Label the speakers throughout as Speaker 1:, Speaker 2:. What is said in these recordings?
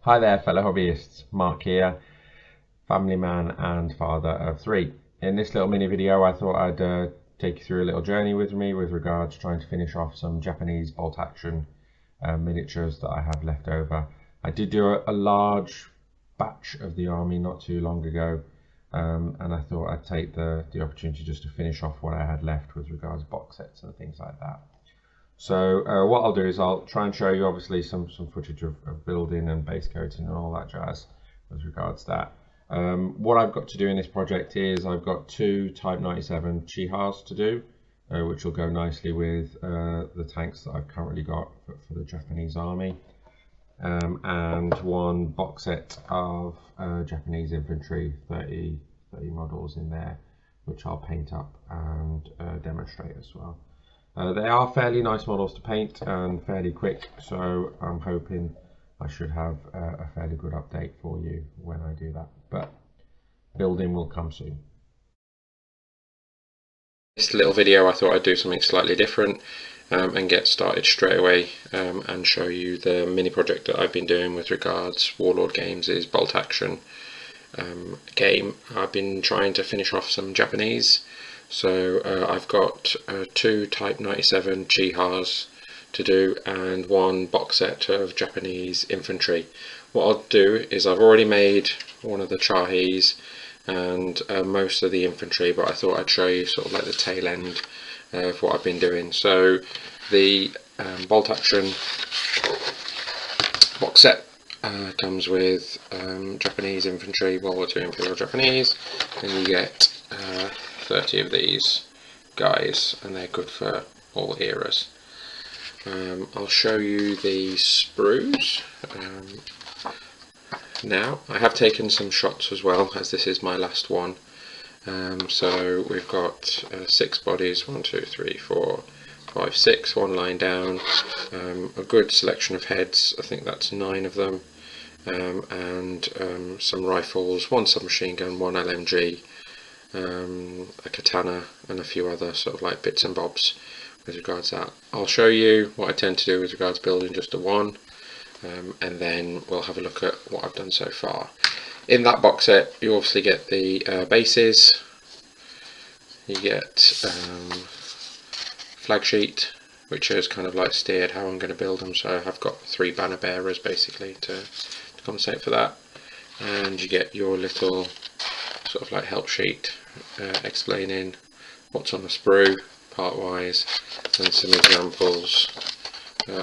Speaker 1: Hi there fellow hobbyists, Mark here, family man and father of three. In this little mini video I thought I'd take you through a little journey with me with regards to trying to finish off some Japanese bolt action miniatures that I have left over. I did do a large batch of the army not too long ago, and I thought I'd take the opportunity just to finish off what I had left with regards to box sets and things like that. So what I'll do is I'll try and show you obviously some footage of building and base coating and all that jazz with regards to that. What I've got to do in this project is I've got two Type 97 Chihas to do, which will go nicely with the tanks that I've currently got for the Japanese Army, and one box set of Japanese Infantry 30 models in there, which I'll paint up and demonstrate as well. They are fairly nice models to paint and fairly quick, so I'm hoping I should have a fairly good update for you when I do that, but building will come soon. This little video I thought I'd do something slightly different and get started straight away and show you the mini project that I've been doing with regards Warlord Games' bolt action game. I've been trying to finish off some Japanese. So I've got two Type 97 Chihas to do and one box set of Japanese Infantry. What I'll do is I've already made one of the Chahis and most of the infantry, but I thought I'd show you sort of like the tail end of what I've been doing. So the bolt action box set comes with Japanese Infantry, World War II Imperial Japanese, and you get 30 of these guys, and they're good for all eras. I'll show you the sprues. Now, I have taken some shots as well, as this is my last one. So we've got 6 bodies, 1, 2, 3, 4, 5, 6, one lying down, a good selection of heads, I think that's 9 of them, and some rifles, one submachine gun, one LMG, a katana, and a few other sort of like bits and bobs with regards to that. I'll show you what I tend to do with regards to building just the one, and then we'll have a look at what I've done so far. In that box set you obviously get the bases, you get flag sheet, which is kind of like steered how I'm going to build them, so I've got 3 banner bearers basically to compensate for that, and you get your little sort of like help sheet explaining what's on the sprue part wise and some examples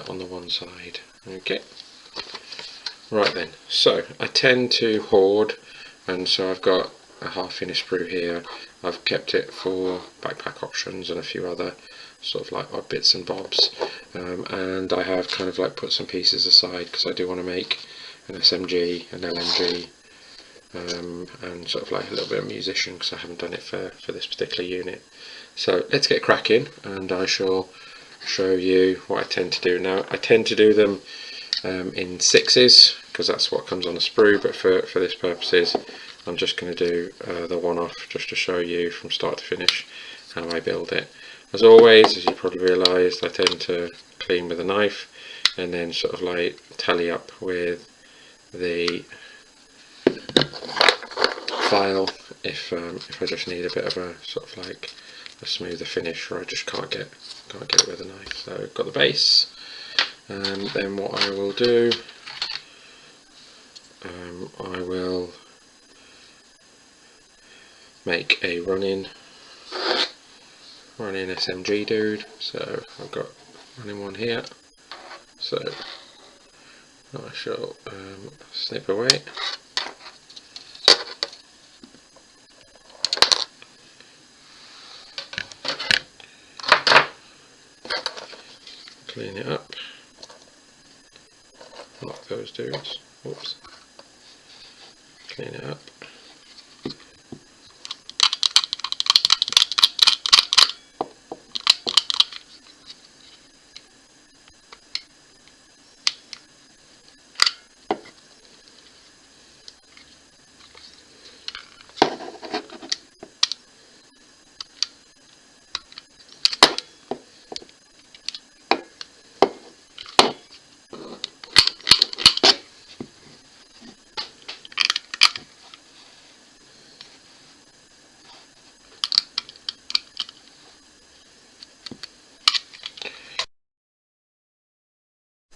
Speaker 1: on the one side. Okay, right then, so I tend to hoard, and so I've got a half finished sprue here. I've kept it for backpack options and a few other sort of like odd bits and bobs, and I have kind of like put some pieces aside because I do want to make an SMG, an LMG, and sort of like a little bit of musician because I haven't done it for this particular unit. So let's get cracking, and I shall show you what I tend to do. Now I tend to do them in 6s because that's what comes on a sprue, but for this purposes I'm just going to do the one off just to show you from start to finish how I build it. As always, as you probably realised, I tend to clean with a knife and then sort of like tally up with the file if I just need a bit of a sort of like a smoother finish, or I just can't get it with a knife. So I've got the base, and then what I will do, I will make a running SMG dude. So I've got running one here, so I shall snip away. Clean it up, lock those dudes, whoops, clean it up.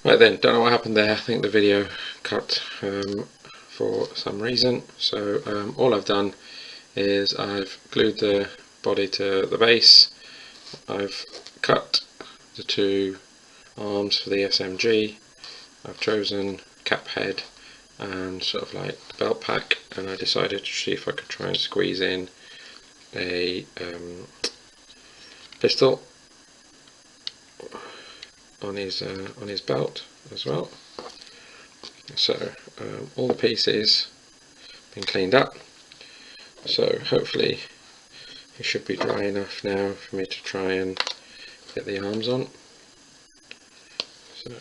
Speaker 1: Right then, don't know what happened there. I think the video cut for some reason. So all I've done is I've glued the body to the base. I've cut the two arms for the SMG. I've chosen cap head and sort of like the belt pack, and I decided to see if I could try and squeeze in a pistol on his belt as well. So all the pieces been cleaned up, so hopefully it should be dry enough now for me to try and get the arms on. So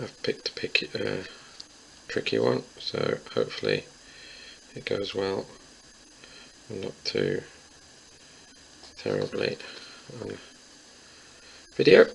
Speaker 1: I've picked a tricky one, so hopefully it goes well and not too terribly on video.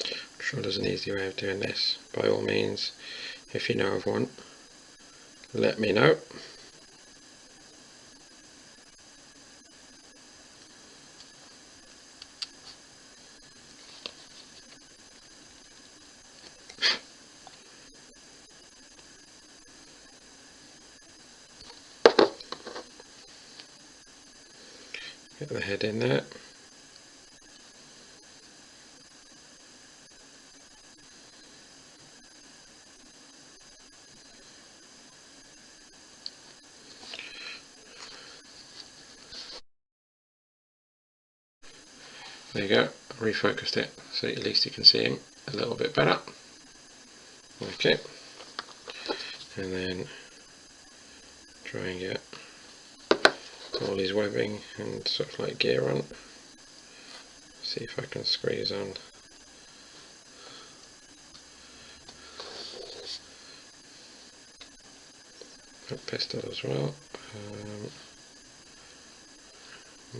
Speaker 1: I'm sure there's an easy way of doing this. By all means, if you know of one, let me know. Get the head in there. There you go, refocused it so at least you can see him a little bit better. Okay, and then try and get all his webbing and sort of like gear on. See if I can squeeze on that pistol as well.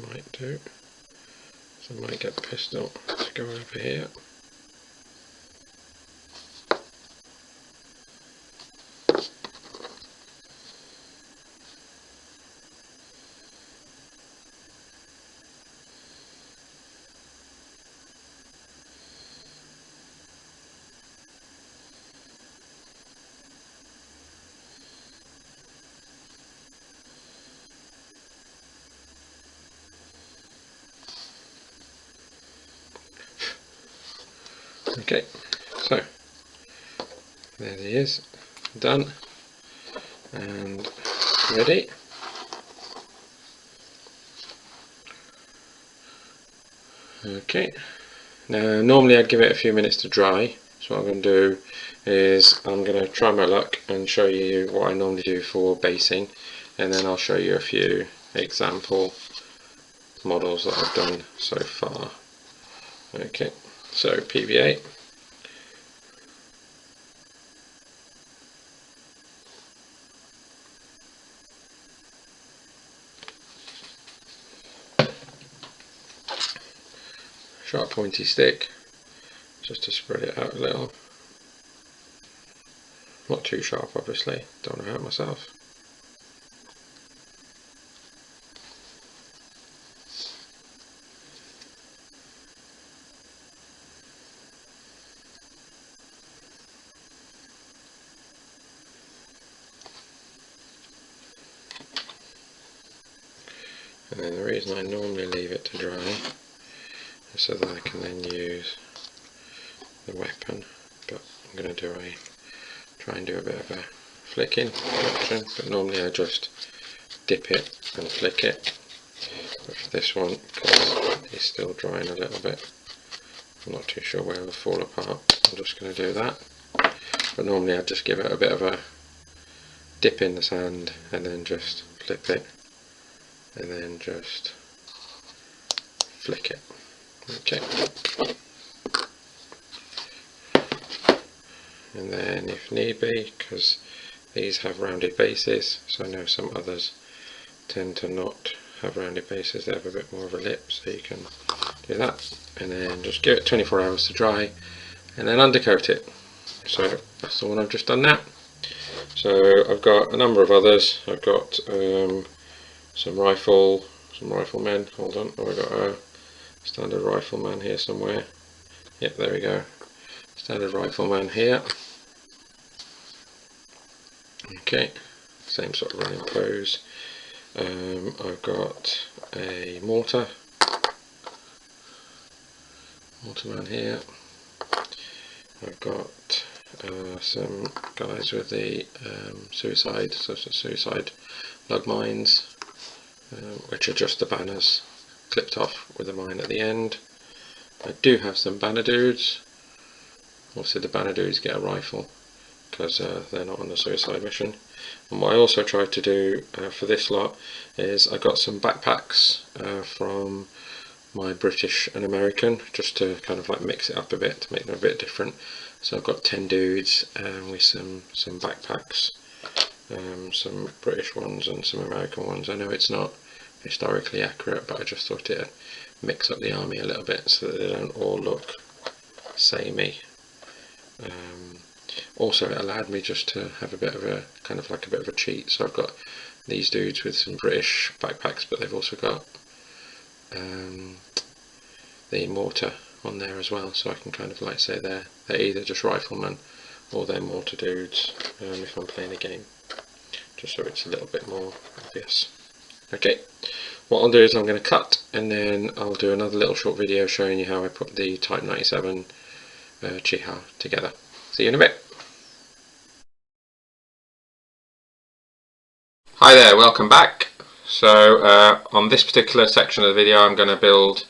Speaker 1: Might do. So I might get the pistol to go over here. Okay, so there he is, done and ready. Okay, now normally I'd give it a few minutes to dry, so what I'm going to do is I'm going to try my luck and show you what I normally do for basing, and then I'll show you a few example models that I've done so far. Okay, so PVA. Sharp pointy stick, just to spread it out a little. Not too sharp obviously, don't want to hurt myself. And then the reason I normally leave it to dry is so that I can then use the weapon, but I'm going to try and do a bit of a flicking action, but normally I just dip it and flick it. But for this one, because it's still drying a little bit, I'm not too sure where it'll fall apart, I'm just going to do that. But normally I just give it a bit of a dip in the sand and then just flip it and then just flick it. Okay. And then if need be, because these have rounded bases, so I know some others tend to not have rounded bases, they have a bit more of a lip, so you can do that. And then just give it 24 hours to dry and then undercoat it. So that's the one I've just done now. So I've got a number of others. I've got some riflemen. Hold on, oh, I've got a standard rifleman here somewhere. Yep, there we go. Standard rifleman here. Okay, same sort of running pose. I've got a mortarman here. I've got some guys with the suicide lug mines, which are just the banners clipped off with a mine at the end. I do have some banner dudes. Also, the banner dudes get a rifle because they're not on the suicide mission. And what I also tried to do for this lot is I got some backpacks from my British and American, just to kind of like mix it up a bit to make them a bit different. So I've got 10 dudes with some backpacks, some British ones and some American ones. I know it's not historically accurate, but I just thought it'd mix up the army a little bit so that they don't all look samey. Also, it allowed me just to have a bit of a kind of like a bit of a cheat. So I've got these dudes with some British backpacks, but they've also got the mortar on there as well, so I can kind of like say they're either just riflemen or they're mortar dudes if I'm playing a game, just so it's a little bit more obvious. Okay, what I'll do is I'm going to cut and then I'll do another little short video showing you how I put the Type 97 Chiha together. See you in a bit. Hi there, welcome back. So on this particular section of the video I'm going to build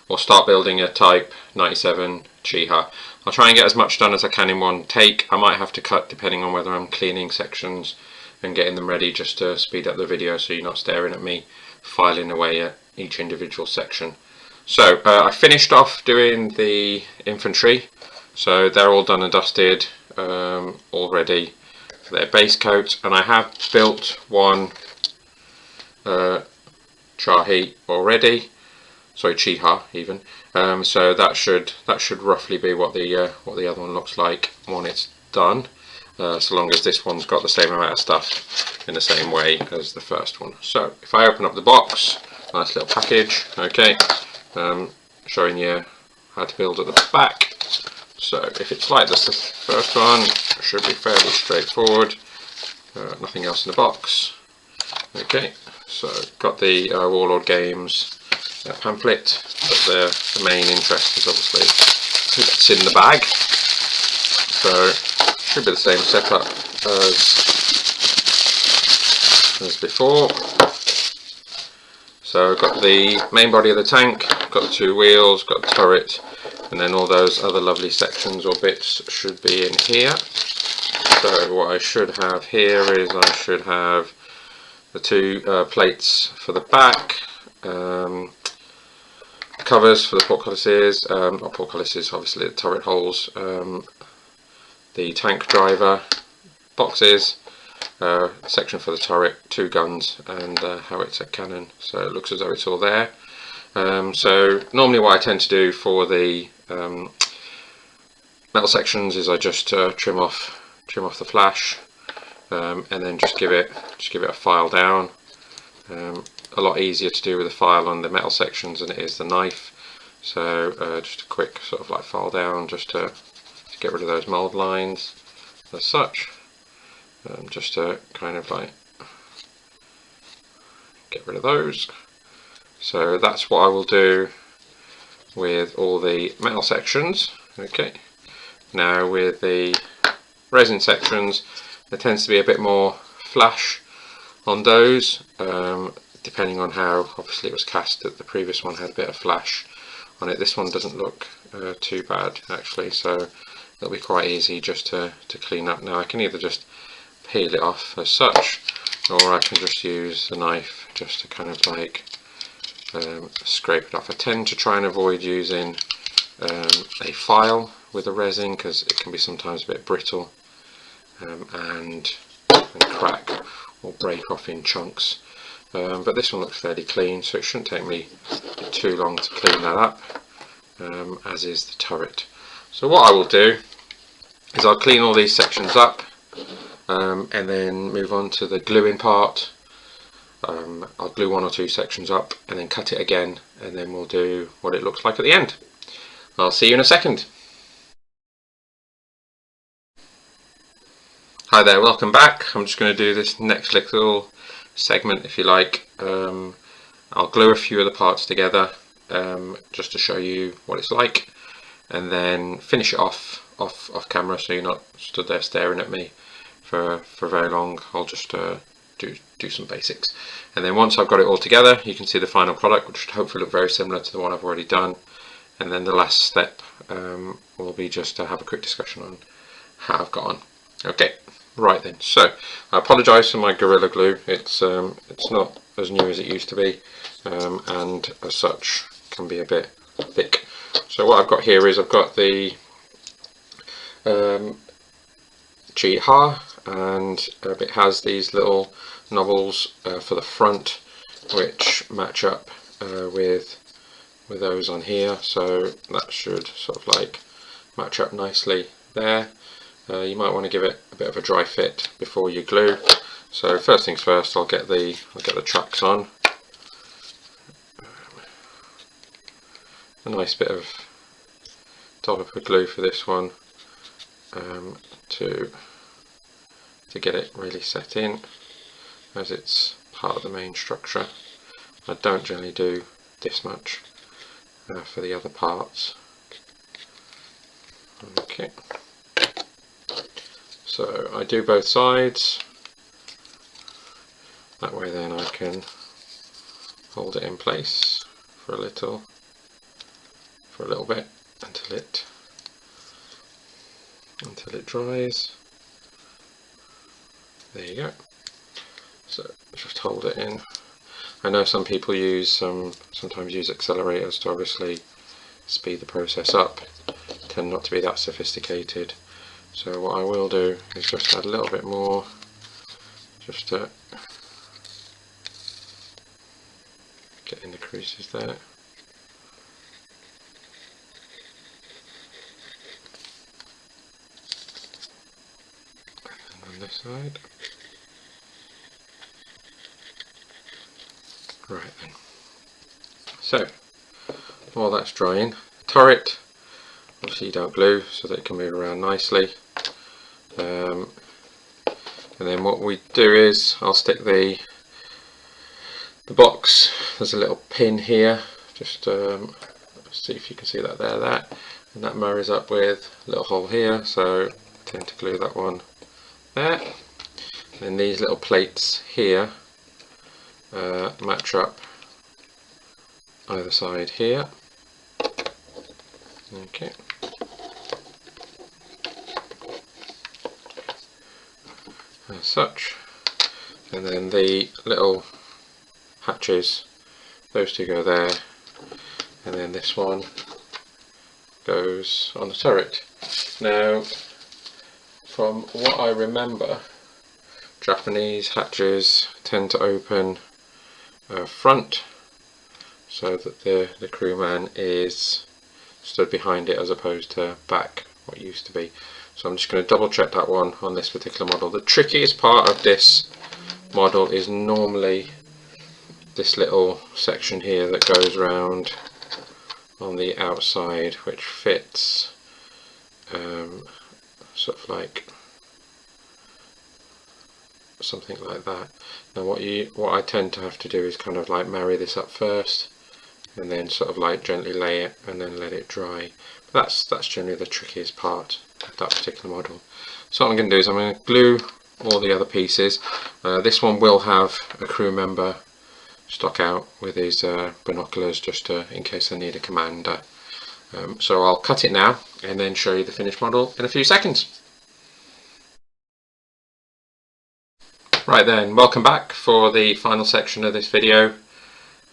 Speaker 1: or start building a Type 97 Chiha. I'll try and get as much done as I can in one take. I might have to cut depending on whether I'm cleaning sections and getting them ready, just to speed up the video so you're not staring at me filing away at each individual section. So I finished off doing the infantry, so they're all done and dusted already for their base coat, and I have built one Chiha already. Sorry, Chiha even. So that should roughly be what the other one looks like when it's done. So long as this one's got the same amount of stuff in the same way as the first one. So if I open up the box, nice little package. Okay, showing you how to build at the back. So if it's like this, the first one should be fairly straightforward. Nothing else in the box. Okay, so got the Warlord Games pamphlet, but the main interest is obviously what's in the bag. So should be the same setup as before. So got the main body of the tank, got the two wheels, got the turret, and then all those other lovely sections or bits should be in here. So what I should have here is I should have the two plates for the back, covers for the portcullises, not portcullises, obviously the turret holes, the tank driver boxes, section for the turret, two guns, and howitzer cannon. So it looks as though it's all there. So normally what I tend to do for the metal sections is I just trim off the flash, and then just give it a file down. A lot easier to do with a file on the metal sections than it is the knife. So just a quick sort of like file down, just to get rid of those mold lines as such, just to kind of like get rid of those. So that's what I will do with all the metal sections. Okay, now with the resin sections, there tends to be a bit more flash on those, depending on how obviously it was cast. That the previous one had a bit of flash on it. This one doesn't look too bad actually, so it'll be quite easy just to clean up. Now I can either just peel it off as such, or I can just use the knife just to kind of like scrape it off. I tend to try and avoid using a file with a resin because it can be sometimes a bit brittle and crack or break off in chunks. But this one looks fairly clean, so it shouldn't take me too long to clean that up, as is the turret. So what I will do is I'll clean all these sections up and then move on to the gluing part. I'll glue one or two sections up and then cut it again, and then we'll do what it looks like at the end. I'll see you in a second. Hi there, welcome back. I'm just going to do this next little segment, if you like. I'll glue a few of the parts together just to show you what it's like, and then finish it off camera, so you're not stood there staring at me for very long. I'll just do some basics, and then once I've got it all together, you can see the final product, which should hopefully look very similar to the one I've already done. And then the last step will be just to have a quick discussion on how I've got on. Okay, right then. So I apologise for my Gorilla Glue. It's not as new as it used to be, and as such can be a bit thick. So what I've got here is I've got the Chi-Ha, and it has these little novels for the front, which match up with those on here, so that should sort of like match up nicely there. You might want to give it a bit of a dry fit before you glue. So first things first, I'll get the tracks on. A nice bit of dollop of glue for this one to get it really set in, as it's part of the main structure. I don't generally do this much for the other parts. Okay, so I do both sides, that way then I can hold it in place for a little bit until it dries. There you go. So just hold it in. I know some people sometimes use accelerators to obviously speed the process up. Tend not to be that sophisticated. So what I will do is just add a little bit more, just to get in the creases there. And on this side. Right then. So while that's drying, turret, obviously you don't glue so that it can move around nicely. And then what we do is I'll stick the box. There's a little pin here. Just see if you can see that there, and that marries up with a little hole here. So I tend to glue that one there. And then these little plates here match up either side here. Okay. As such, and then the little hatches, those two go there, and then this one goes on the turret. Now, from what I remember, Japanese hatches tend to open front, so that the crewman is stood behind it as opposed to back, what it used to be. So I'm just going to double check that one on this particular model. The trickiest part of this model is normally this little section here that goes around on the outside, which fits sort of like something like that. Now what I tend to have to do is kind of like marry this up first, and then sort of like gently lay it and then let it dry. But that's generally the trickiest part that particular model. So what I'm going to do is I'm going to glue all the other pieces. This one will have a crew member stuck out with his binoculars, just in case I need a commander. So I'll cut it now and then show you the finished model in a few seconds. Right then, welcome back for the final section of this video.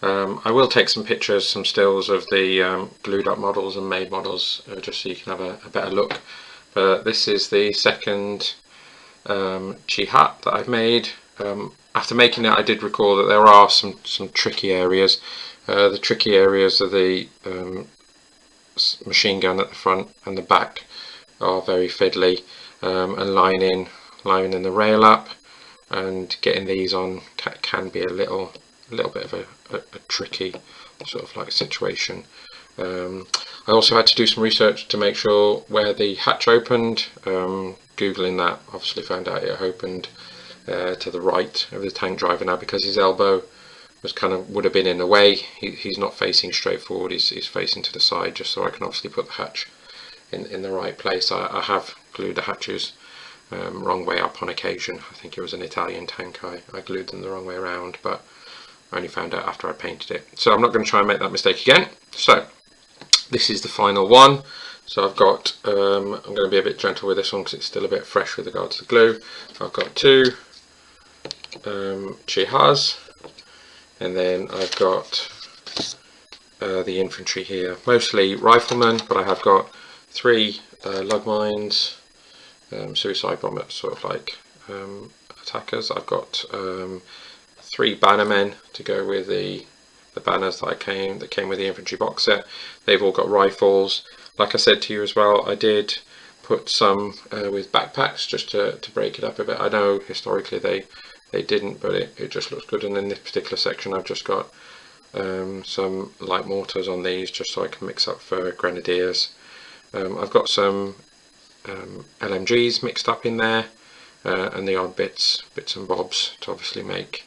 Speaker 1: I will take some pictures, some stills of the glued up models and made models, just so you can have a better look. But this is the second chi hat that I've made. After making it, I did recall that there are some tricky areas. The tricky areas are the machine gun at the front and the back are very fiddly, and lining the rail up and getting these on can be a little bit of a tricky sort of like situation. I also had to do some research to make sure where the hatch opened. Googling that, obviously found out it opened to the right of the tank driver. Now, because his elbow was would have been in the way, he's not facing straight forward, he's facing to the side, just so I can obviously put the hatch in the right place. I have glued the hatches wrong way up on occasion. I think it was an Italian tank, I glued them the wrong way around, but I only found out after I painted it. So I'm not going to try and make that mistake again. So this is the final one. So I've got, I'm going to be a bit gentle with this one because it's still a bit fresh with regards to glue. I've got two Chihas, and then I've got the infantry here, mostly riflemen, but I have got three lug mines, suicide bomber sort of like attackers. I've got three bannermen to go with the banners that came with the infantry box set. They've all got rifles. Like I said to you as well, I did put some with backpacks just to break it up a bit. I know historically they didn't, but it just looks good. And in this particular section I've just got some light mortars on these, just so I can mix up for grenadiers. I've got some LMGs mixed up in there, and the odd bits and bobs to obviously make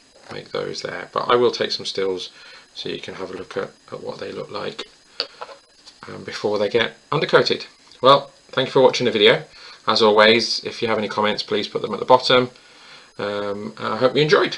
Speaker 1: those there. But I will take some stills so you can have a look at what they look like before they get undercoated. Well, thank you for watching the video. As always, if you have any comments, please put them at the bottom. I hope you enjoyed.